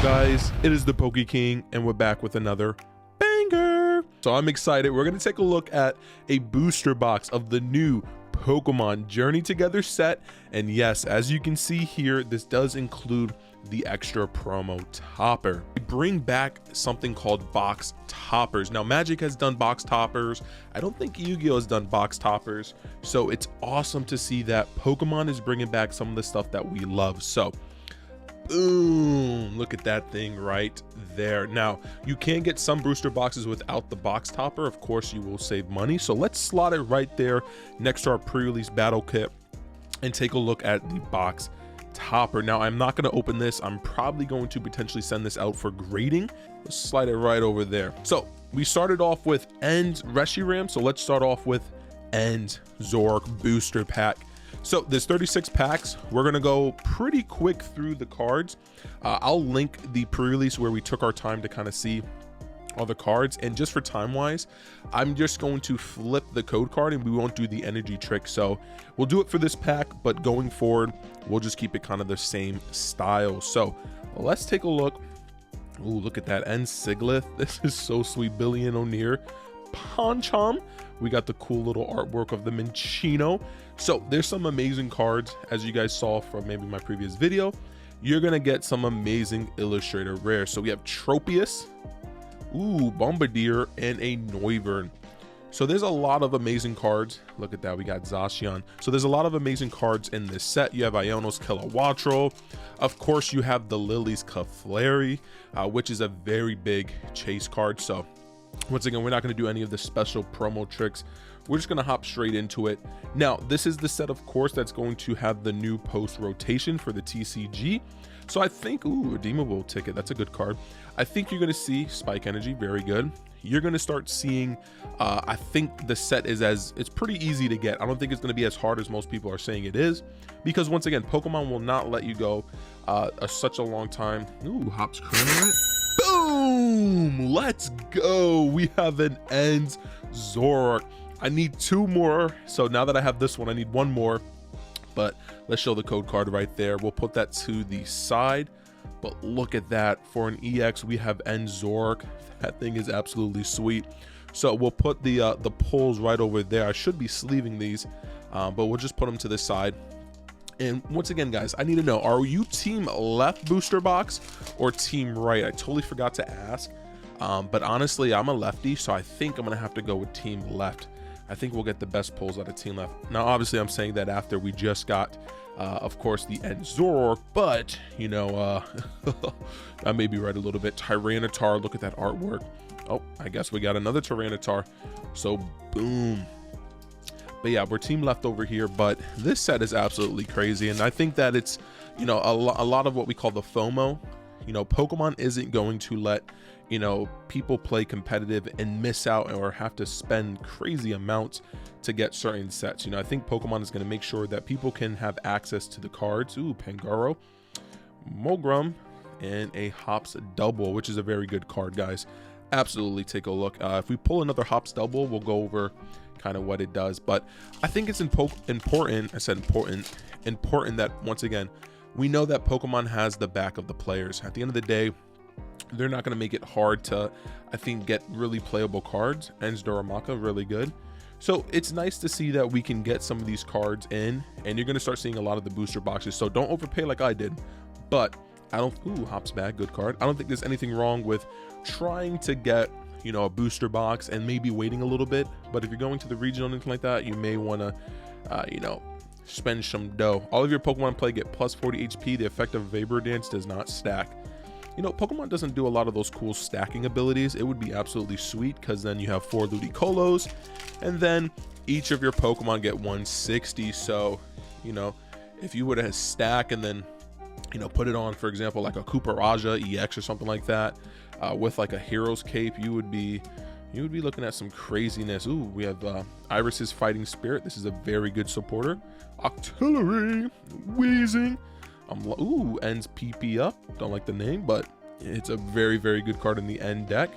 guys? It is the Poke King, and we're back with another banger. So I'm excited. We're going to take a look at a booster box of the new Pokemon Journey Together set. And yes, as you can see here, this does include the extra promo topper. We bring back something called box toppers. Now, Magic has done box toppers. I don't think Yu-Gi-Oh has done box toppers. So it's awesome to see that Pokemon is bringing back some of the stuff that we love. So boom, look at that thing right there. Now, you can get some booster boxes without the box topper. Of course, you will save money. So let's slot it right there next to our pre-release battle kit and take a look at the box topper. Now, I'm not going to open this. I'm probably going to potentially send this out for grading. Let's slide it right over there. So we started off with End Reshiram. So let's start off with End Zoroark booster pack. So there's 36 packs. We're gonna go pretty quick through the cards. I'll link the pre-release where we took our time to kind of see all the cards, and just for time wise, I'm just going to flip the code card and we won't do the energy trick. So we'll do it for this pack, but going forward we'll just keep it kind of the same style. So let's take a look. Ooh, look at that End Siglith. This is so sweet. Billion O'Near Pancham. We got the cool little artwork of the Minccino. So there's some amazing cards, as you guys saw from maybe my previous video. You're gonna get some amazing illustrator rare. So we have Tropius, ooh, Bombardier, and a Noivern. So there's a lot of amazing cards. Look at that, we got Zacian. So there's a lot of amazing cards in this set. You have Iono's Kilowattrel. Of course, you have the Lily's Clefairy, which is a very big chase card. So once again, we're not going to do any of the special promo tricks. We're just going to hop straight into it. Now, this is the set, of course, that's going to have the new post rotation for the TCG. So I think, ooh, redeemable ticket. That's a good card. I think you're going to see Spike Energy. Very good. You're going to start seeing, I think the set is it's pretty easy to get. I don't think it's going to be as hard as most people are saying it is, because once again, Pokemon will not let you go such a long time. Ooh, Hops Credit. Boom! Let's go. We have an End Zoroark. I need two more. So now that I have this one, I need one more. But let's show the code card right there. We'll put that to the side. But look at that. For an EX, we have End Zoroark. That thing is absolutely sweet. So we'll put the pulls right over there. I should be sleeving these, but we'll just put them to the side. And once again, guys, I need to know, are you team left booster box or team right? I totally forgot to ask, but honestly, I'm a lefty, so I think I'm gonna have to go with team left. I think we'll get the best pulls out of team left. Now, obviously, I'm saying that after we just got, of course, the End Zoroark, but, you know, I may be right a little bit. Tyranitar, look at that artwork. Oh, I guess we got another Tyranitar, so boom. But yeah, we're team left over here, but this set is absolutely crazy. And I think that it's, you know, a lot of what we call the FOMO. You know, Pokemon isn't going to let, you know, people play competitive and miss out or have to spend crazy amounts to get certain sets. You know, I think Pokemon is going to make sure that people can have access to the cards. Ooh, Pangoro, Mogrum, and a Hops Double, which is a very good card, guys. Absolutely take a look. If we pull another Hops Double, we'll go over kind of what it does. But I think it's important. I said important that, once again, we know that Pokemon has the back of the players. At the end of the day, they're not going to make it hard to, I think, get really playable cards. Ends Doramaka, really good. So it's nice to see that we can get some of these cards in, and you're going to start seeing a lot of the booster boxes. So don't overpay like I did. But I don't, ooh, Hops Bag, good card. I don't think there's anything wrong with trying to get, you know, a booster box and maybe waiting a little bit. But if you're going to the regional or anything like that, you may want to, you know, spend some dough. All of your Pokemon play get plus 40 HP. The effect of Vapor Dance does not stack. You know, Pokemon doesn't do a lot of those cool stacking abilities. It would be absolutely sweet, because then you have 4 Ludicolo's, and then each of your Pokemon get 160. So, you know, if you were to stack and then, you know, put it on, for example, like a Kuparaja EX or something like that, with like a Hero's Cape, you would be looking at some craziness. Ooh, we have Iris's Fighting Spirit. This is a very good supporter. Octillery, Wheezing. Ooh, Ends PP up. Don't like the name, but it's a very, very good card in the end deck.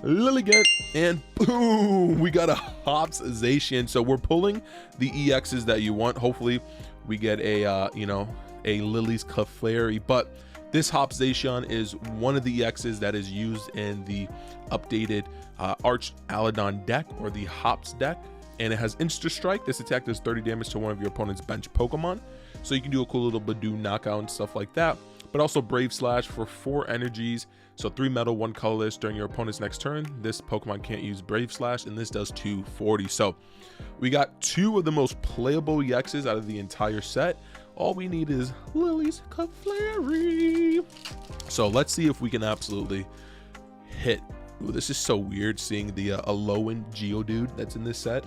Lilligant, and boom, we got a Hops Zacian. So we're pulling the EXs that you want. Hopefully we get a, you know, a Lily's Clefairy. But This Hopzation is one of the EXs that is used in the updated Arch Aladon deck, or the Hops deck, and it has Insta Strike. This attack does 30 damage to one of your opponent's bench Pokemon, so you can do a cool little Badoo knockout and stuff like that. But also Brave Slash for 4 energies, so 3 metal, 1 colorless. During your opponent's next turn, this Pokemon can't use Brave Slash, and this does 240. So we got 2 of the most playable EXs out of the entire set. All we need is Lily's Clefairy. So let's see if we can absolutely hit. Ooh, this is so weird seeing the Alolan Geodude that's in this set.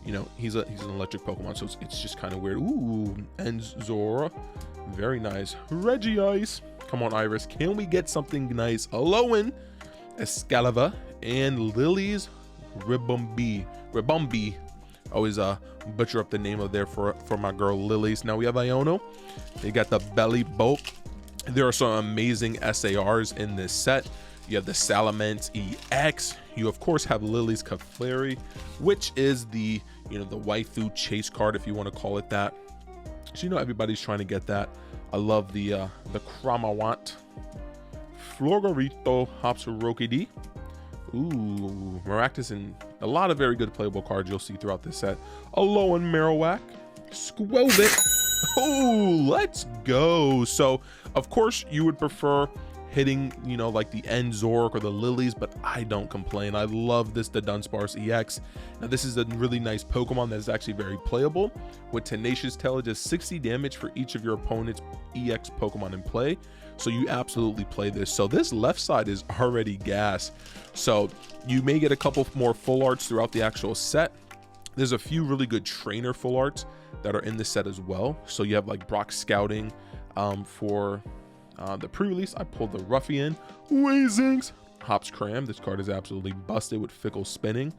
You know, he's an electric Pokemon, so it's just kind of weird. Ooh, and Zora. Very nice. Regice. Come on, Iris. Can we get something nice? Alolan Excalibur and Lily's Ribombee. Always butcher up the name of there for my girl Lily's. Now we have Iono. They got the Belly Bolt. There are some amazing SARs in this set. You have the Salamence EX. You of course have Lily's Clefairy, which is the, you know, the waifu chase card, if you want to call it that. So you know everybody's trying to get that. I love the Cramawant, Florgarito, Hopsrookity. Ooh, Maractus, and a lot of very good playable cards you'll see throughout this set. Alolan Marowak, Squelbit. Oh, let's go. So of course you would prefer hitting, you know, like the Enzork or the Lilies, but I don't complain. I love this, the Dunsparce EX. Now this is a really nice Pokemon that is actually very playable. With Tenacious Tail, it does 60 damage for each of your opponent's EX Pokemon in play. So you absolutely play this. So this left side is already gas. So you may get a couple more full arts throughout the actual set. There's a few really good trainer full arts that are in the set as well. So you have like Brock Scouting for the pre-release. I pulled the Ruffian, Weezings, Hops Cram. This card is absolutely busted with Fickle Spinning.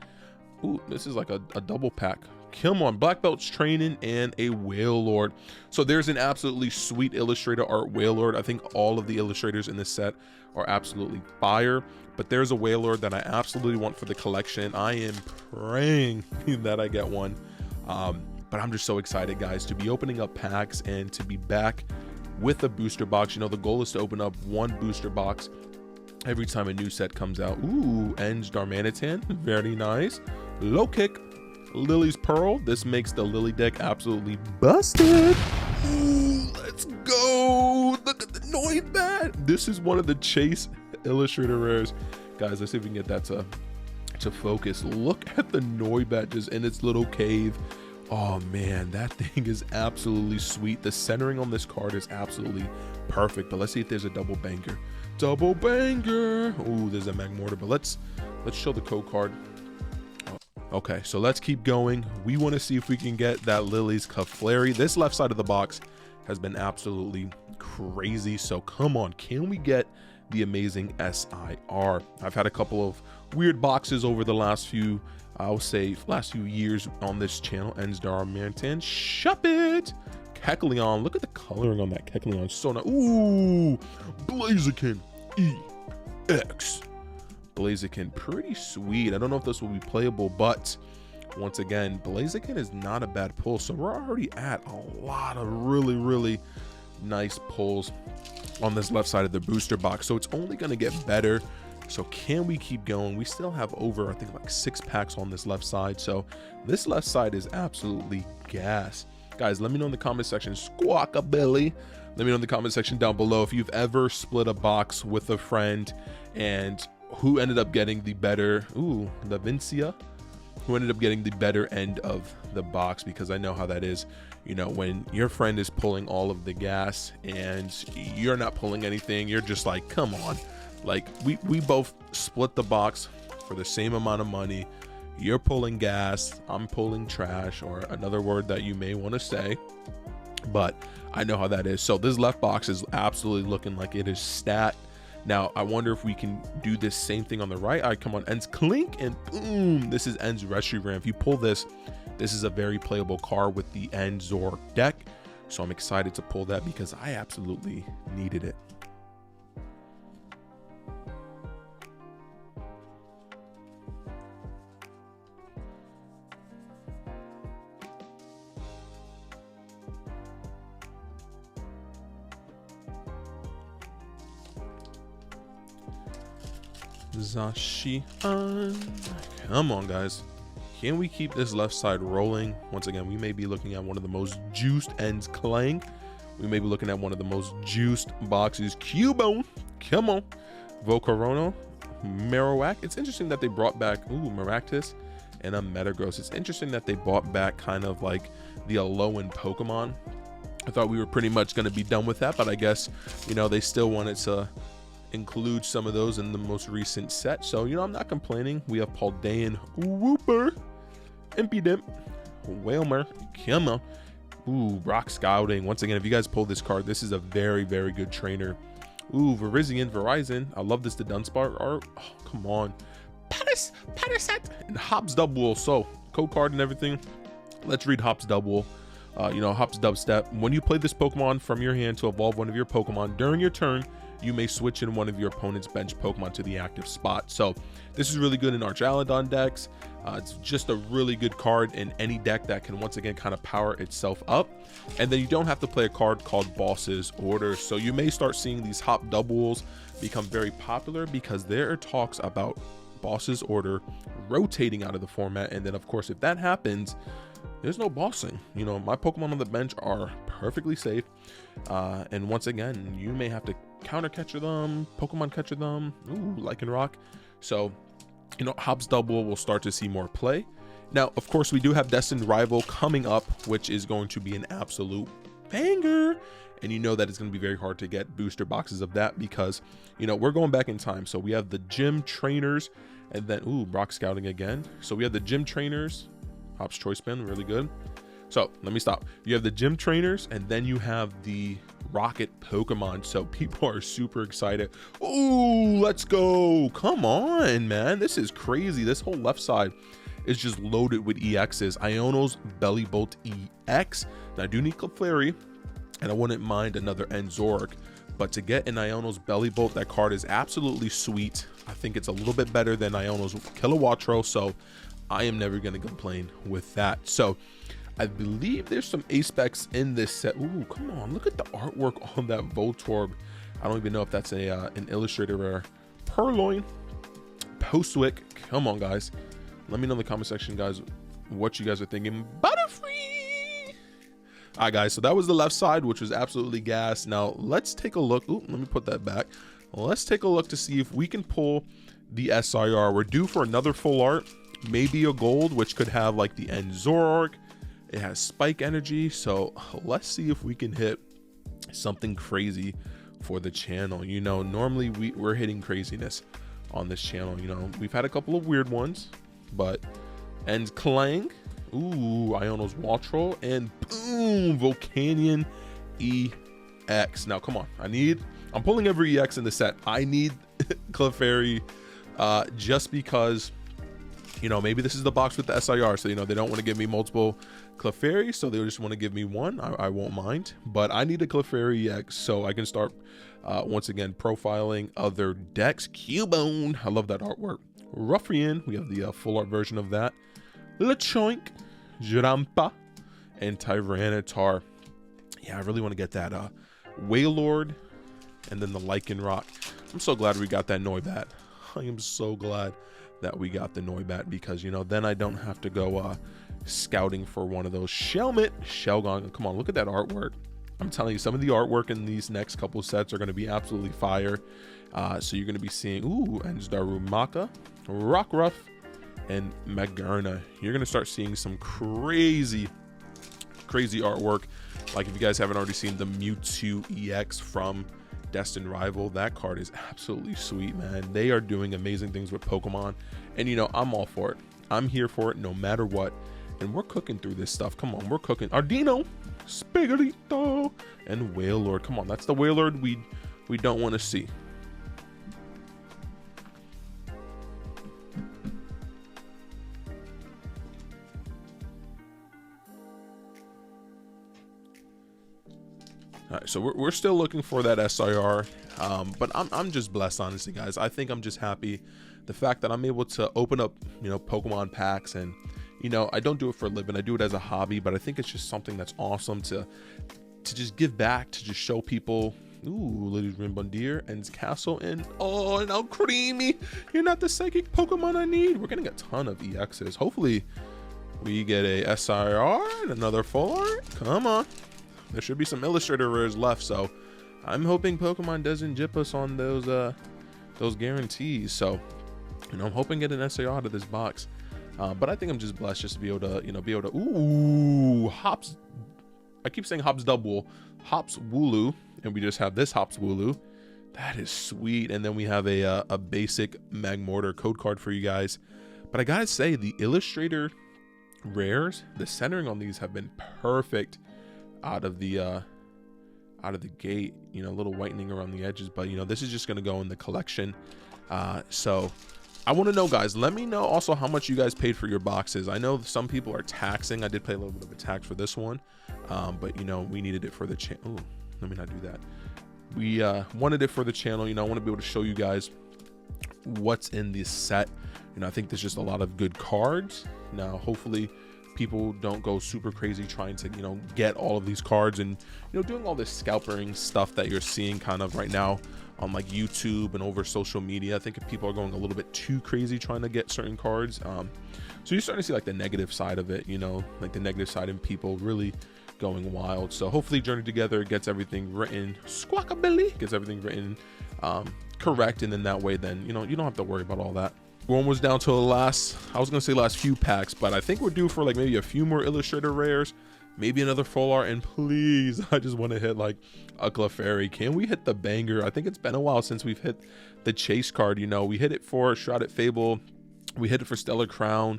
Ooh, this is like a double pack. Come on, Black Belt's Training and a Wailord. So there's an absolutely sweet illustrator art Wailord. I think all of the illustrators in this set are absolutely fire, but there's a Wailord that I absolutely want for the collection. I am praying that I get one. But I'm just so excited, guys, to be opening up packs and to be back with a booster box. You know, the goal is to open up 1 booster box every time a new set comes out. Ooh, Enge Darmanitan, very nice. Low Kick, Lily's Pearl. This makes the Lily deck absolutely busted. Ooh, let's go. Look at the Noibat. This is one of the Chase illustrator rares. Guys, let's see if we can get that to focus. Look at the Noibat just in its little cave. Oh man, that thing is absolutely sweet. The centering on this card is absolutely perfect. But let's see if there's a double banger. Double banger. Ooh, there's a Magmortar, but let's show the code card. Okay, so let's keep going. We want to see if we can get that Lily's Clefairy. This left side of the box has been absolutely crazy. So come on, can we get the amazing SIR? I've had a couple of weird boxes over the last few, I'll say, last few years on this channel. Enge Darmanitan, Shuppet, Kecleon. Look at the coloring on that Kecleon. So nice. Ooh, Blaziken EX. Blaziken, pretty sweet. I don't know if this will be playable, but once again, Blaziken is not a bad pull. So we're already at a lot of really nice pulls on this left side of the booster box. So it's only going to get better. So can we keep going? We still have over, I think, like 6 packs on this left side. So this left side is absolutely gas. Guys, let me know in the comment section, Squawkabilly. Let me know in the comment section down below if you've ever split a box with a friend and who ended up getting the better, ooh, the Vincia, who ended up getting the better end of the box, because I know how that is. You know, when your friend is pulling all of the gas and you're not pulling anything, you're just like, come on. Like, we both split the box for the same amount of money. You're pulling gas, I'm pulling trash, or another word that you may want to say, but I know how that is. So this left box is absolutely looking like it is stat. Now, I wonder if we can do this same thing on the right. All right, come on, Ends Clink, and boom, this is Ends Reshiram. If you pull this, this is a very playable card with the Enzor deck. So I'm excited to pull that because I absolutely needed it. Zacian. Come on, guys. Can we keep this left side rolling? Once again, we may be looking at one of the most juiced ends. Clang. We may be looking at one of the most juiced boxes. Cubone. Come on. Volcarono. Marowak. It's interesting that they brought back Maractus and a Metagross. It's interesting that they brought back kind of like the Alolan Pokemon. I thought we were pretty much going to be done with that, but I guess, you know, they still wanted to include some of those in the most recent set. So, you know, I'm not complaining. We have Paldean, Wooper, Impidimp, Whalmer. Come on. Rock Scouting. Once again, if you guys pull this card, this is a very, very good trainer. Verizon. I love this, the Dunsparce art. Oh, come on. Patterset and Hops Double. So, code card and everything. Let's read Hops Double. You know, Hops Dubstep. When you play this Pokemon from your hand to evolve one of your Pokemon during your turn, you may switch in one of your opponent's bench Pokemon to the active spot. So this is really good in Archaludon decks. It's just a really good card in any deck that can once again kind of power itself up. And then you don't have to play a card called Boss's Order. So you may start seeing these Hop Doubles become very popular because there are talks about Boss's Order rotating out of the format. And then of course, if that happens, there's no bossing. You know, my Pokemon on the bench are perfectly safe. And once again, you may have to counter catcher them, Pokemon catcher them, Lycanroc. So, you know, Hops Double will start to see more play. Now, of course, we do have Destined Rival coming up, which is going to be an absolute banger. And you know that it's going to be very hard to get booster boxes of that because, you know, we're going back in time. So we have the gym trainers and then, Rock Scouting again. So we have the gym trainers, Hops Choice Spin, really good. So let me stop. You have the gym trainers and then you have the rocket Pokemon. So people are super excited. Let's go. Come on, man. This is crazy. This whole left side is just loaded with EXs. Iono's Bellybolt EX. Now I do need Clefairy and I wouldn't mind another Enzoric. But to get an Iono's Bellybolt, that card is absolutely sweet. I think it's a little bit better than Iono's Kilowattrel. So I am never going to complain with that. So I believe there's some A-Specs in this set. Come on. Look at the artwork on that Voltorb. I don't even know if that's an Illustrator rare. Purloin. Postwick. Come on, guys. Let me know in the comment section, guys, what you guys are thinking. Butterfree. All right, guys. So that was the left side, which was absolutely gas. Now, let's take a look. Let me put that back. Let's take a look to see if we can pull the SIR. We're due for another full art. Maybe a gold, which could have like the Enzoric. It has Spike Energy, so let's see if we can hit something crazy for the channel. You know, normally we're hitting craziness on this channel. You know, we've had a couple of weird ones, but and Clang, Iono's Waltrol, and boom, Volcanion EX. Now, come on, I'm pulling every EX in the set. I need Clefairy, just because, you know, maybe this is the box with the SIR, so, you know, they don't want to give me multiple Clefairy, so they just want to give me one. I won't mind, but I need a Clefairy EX so I can start, once again, profiling other decks. Cubone, I love that artwork. Ruffian, we have the full art version of that. Lechoink, Jirampa, and Tyranitar. Yeah, I really want to get that Wailord, and then the Lycanroc. I'm so glad we got that Noibat. I am so glad that we got the Noibat because, you know, then I don't have to go scouting for one of those. Shelmet, Shelgon. Come on, look at that artwork. I'm telling you, some of the artwork in these next couple sets are going to be absolutely fire. So you're going to be seeing, Darumaka, Rockruff, and Magerna. You're going to start seeing some crazy artwork. Like if you guys haven't already seen the Mewtwo EX from Destined Rival, that card is absolutely sweet, man. They are doing amazing things with Pokemon, and you know, I'm all for it. I'm here for it no matter what, and we're cooking through this stuff. Come on, we're cooking. Ardino, Spigalito, and Wailord. Come on, that's the Wailord we don't want to see. All right, so we're still looking for that SIR, but I'm just blessed, honestly, guys. I think I'm just happy the fact that I'm able to open up, you know, Pokemon packs, and you know, I don't do it for a living. I do it as a hobby, but I think it's just something that's awesome to just give back, to just show people, Ooh, Lily's Rimbondier, Ends Castle, and oh, now Creamy. You're not the psychic Pokemon I need. We're getting a ton of EXs. Hopefully, we get a SIR and another full art. Come on. There should be some illustrator rares left, so I'm hoping Pokemon doesn't jip us on those guarantees. So, you know, I'm hoping to get an SIR out of this box. But I think I'm just blessed just to be able to, you know, ooh, Hops. I keep saying Hops Double, Hops Wooloo, and we just have this Hops Wooloo. That is sweet. And then we have a basic Magmortar code card for you guys. But I gotta say, the illustrator rares, the centering on these have been perfect out of the gate. You know, a little whitening around the edges, but you know, this is just gonna go in the collection. So I want to know, guys, let me know also how much you guys paid for your boxes. I know some people are taxing. I did pay a little bit of a tax for this one, but you know, we needed it for the channel. Let me not do that. We wanted it for the channel. You know, I want to be able to show you guys what's in this set. You know, I think there's just a lot of good cards. Now, hopefully people don't go super crazy trying to, you know, get all of these cards and, you know, doing all this scalpering stuff that you're seeing kind of right now on like YouTube and over social media. I think if people are going a little bit too crazy trying to get certain cards, so you're starting to see like the negative side of it, you know, like the negative side and people really going wild. So hopefully Journey Together gets everything written squawkabilly, gets everything written correct, and then that way then, you know, you don't have to worry about all that. We're almost down to the last, I was gonna say last few packs, but I think we're due for like maybe a few more illustrator rares, maybe another full art, and please, I just want to hit like a Clefairy. Can we hit the banger? I think it's been a while since we've hit the chase card. You know, we hit it for Shrouded Fable, we hit it for Stellar Crown.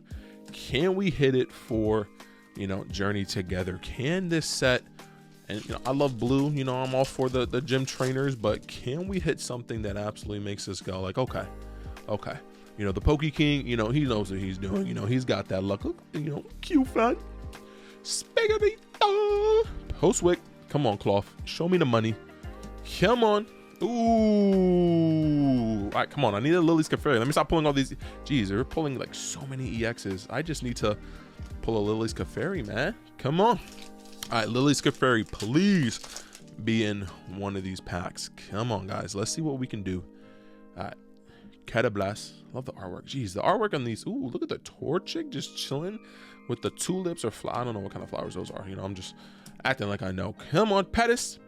Can we hit it for, you know, Journey Together? Can this set, and you know, I love blue, you know, I'm all for the gym trainers, but can we hit something that absolutely makes us go like, okay, you know, the Poke King, you know, he knows what he's doing, you know, he's got that luck, you know, cute fan. Spaghetti Postwick, come on, Cloth, show me the money, come on. Ooh, all right, come on, I need a Lily's Clefairy. Let me stop pulling all these. Jeez, they're pulling like so many EXs. I just need to pull a Lily's Clefairy, man. Come on. All right, Lily's Clefairy, please be in one of these packs. Come on, guys, let's see what we can do. All right, Catablast, love the artwork. Jeez, the artwork on these. Ooh, look at the Torchic just chilling with the tulips or flower. I don't know what kind of flowers those are. You know, I'm just acting like I know. Come on, Pettis.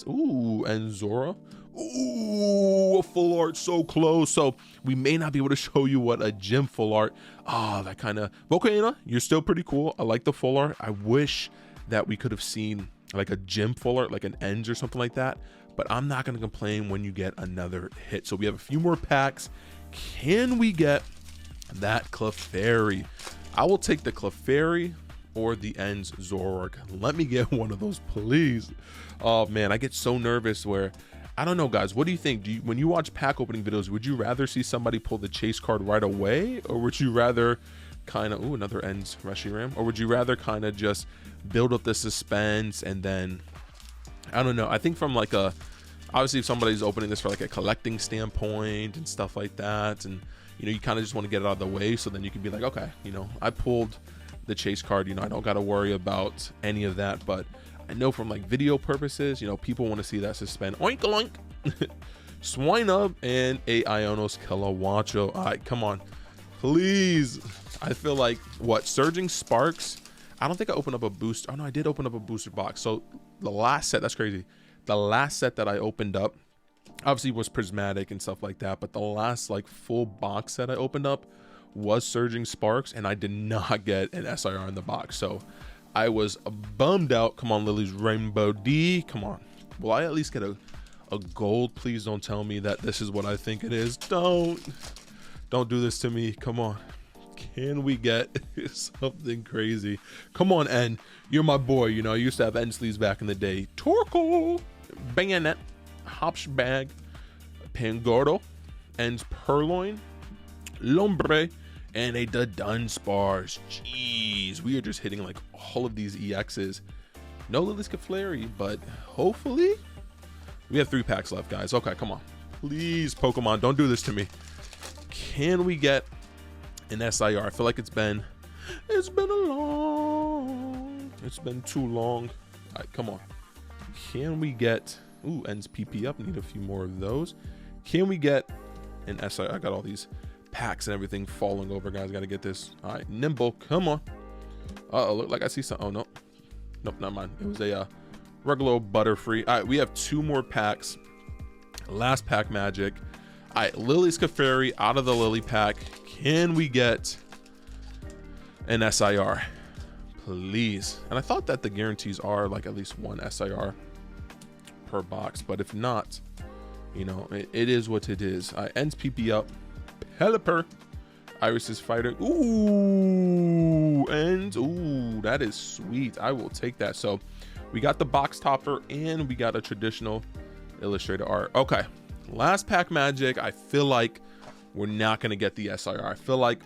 Ooh, and Zora. Ooh, a full art so close. So we may not be able to show you what a gym full art. That kind of Volcano, you're still pretty cool. I like the full art. I wish that we could have seen like a gym full art, like an ends or something like that, but I'm not going to complain when you get another hit. So we have a few more packs. Can we get that Clefairy? I will take the Clefairy or the ends Zoroark. Let me get one of those, please. Oh man, I get so nervous where, I don't know, guys, what do you think? When you watch pack opening videos, would you rather see somebody pull the chase card right away, or would you rather kind of, ooh, another ends Reshiram, or would you rather kind of just build up the suspense and then, I don't know, I think from like a, obviously if somebody's opening this for like a collecting standpoint and stuff like that, and you know, you kind of just want to get it out of the way, so then you can be like, okay, you know, I pulled the chase card, you know, I don't got to worry about any of that. But I know from like video purposes, you know, people want to see that suspend. Oink oink. Swinub and a Ionos Kilowacho. All right, come on, please. I feel like what, Surging Sparks. I don't think I opened up a booster. Oh no, I did open up a booster box. So the last set, that's crazy. The last set that I opened up obviously was prismatic and stuff like that, but the last like full box set I opened up was Surging Sparks, and I did not get an SIR in the box, so I was bummed out. Come on, Lily's Rainbow D, come on. Will I at least get a gold? Please don't tell me that this is what I think it is. Don't do this to me. Come on, can we get something crazy? Come on, N, you're my boy. You know, I used to have N sleeves back in the day. Torkoal, Bayonet, Hopsbag, Pangordo, N's Purloin, Lombre, and a Dunsparce. Jeez, we are just hitting like all of these EXs. No Lily's Clefairy, but hopefully we have 3 packs left, guys. Okay, come on, please, Pokemon, don't do this to me. Can we get an SIR? I feel like it's been too long. All right, come on. Can we get, Ooh, ends PP up. Need a few more of those. Can we get an SI? I got all these packs and everything falling over, guys. Got to get this. All right, nimble. Come on. Uh-oh, look like I see some. Oh, no. Nope, not mine. It was a regular old Butterfree. All right, we have 2 more packs. Last pack magic. All right, Lily's Clefairy out of the Lily pack. Can we get an SIR? Please. And I thought that the guarantees are like at least 1 SIR per box, but if not, you know, it is what it is. Ends PP up. Pelipper. Iris's Fighter. Ooh, and ooh, that is sweet. I will take that. So we got the box topper and we got a traditional illustrator art. Okay, last pack magic. I feel like we're not going to get the SIR. I feel like,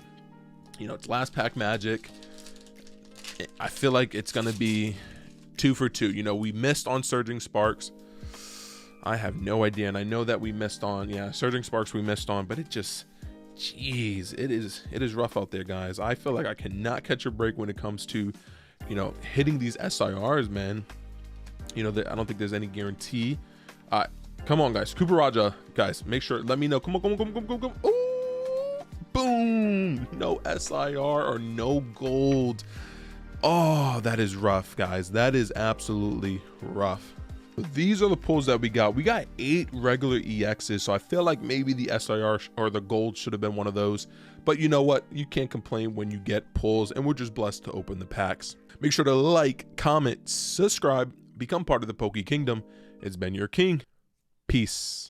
you know, it's last pack magic. I feel like it's going to be 2 for 2. You know, we missed on Surging Sparks. I have no idea. And I know that we missed on, yeah, Surging Sparks we missed on, but it just, jeez, it is rough out there, guys. I feel like I cannot catch a break when it comes to, you know, hitting these SIRs, man. You know, I don't think there's any guarantee. Come on, guys. Cooper Raja, guys, make sure, let me know. Come on. Ooh, boom. No SIR or no gold. Oh, that is rough, guys. That is absolutely rough. These are the pulls that we got. We got 8 regular EXs, so I feel like maybe the SIR or the gold should have been one of those. But you know what? You can't complain when you get pulls, and we're just blessed to open the packs. Make sure to like, comment, subscribe, become part of the Poke Kingdom. It's been your king. Peace.